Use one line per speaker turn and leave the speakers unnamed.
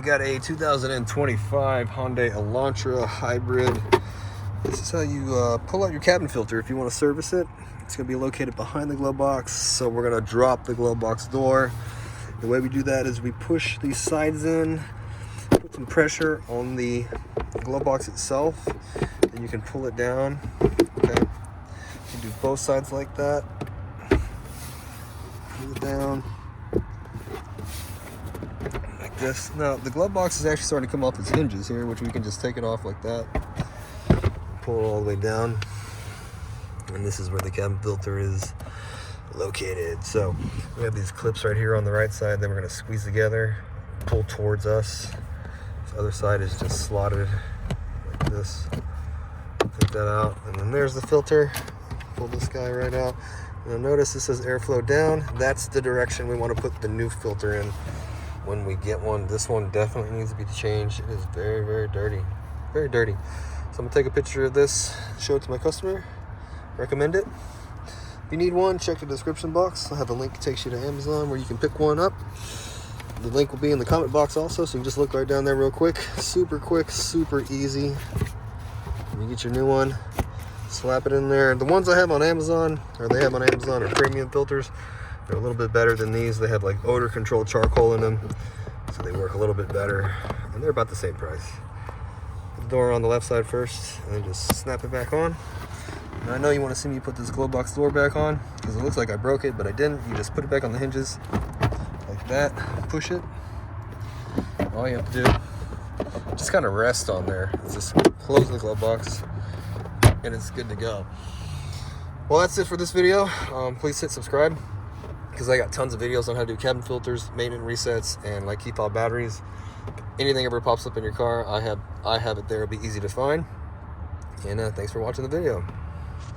got a 2025 Hyundai Elantra hybrid. This is how you pull out your cabin filter if you want to service it. It's going to be located behind the glove box, so we're going to drop the glove box door. The way we do that is we push these sides in, put some pressure on the glove box itself, and you can pull it down. Okay, you can do both sides like that. Pull it down like this. Now the glove box is actually starting to come off its hinges here, which we can just take it off like that, pull it all the way down, and this is where the cabin filter is located. So we have these clips right here on the right side, then we're going to squeeze together, pull towards us. The other side is just slotted like this. Take that out, and then there's the filter. Pull this guy right out. Now notice this says airflow down. That's the direction we want to put the new filter in when we get one. This one definitely needs to be changed. It is very, very dirty. Very dirty. So I'm going to take a picture of this, show it to my customer, recommend it. If you need one, check the description box. I'll have a link that takes you to Amazon where you can pick one up. The link will be in the comment box also, so you can just look right down there real quick. Super quick, super easy. When you get your new one, slap it in there. The ones I have on Amazon, or they have on Amazon, are premium filters. They're a little bit better than these. They have like odor control charcoal in them, so they work a little bit better, and they're about the same price. Put the door on the left side first, and then just snap it back on. And I know you want to see me put this glove box door back on, because it looks like I broke it, but I didn't. You just put it back on the hinges, like that, push it. All you have to do, just kind of rest on there. Just close the glove box, and it's good to go. Well, that's it for this video. Please hit subscribe, because I got tons of videos on how to do cabin filters, maintenance resets, and like keep out batteries. Anything ever pops up in your car, I have it there. It'll be easy to find. And thanks for watching the video.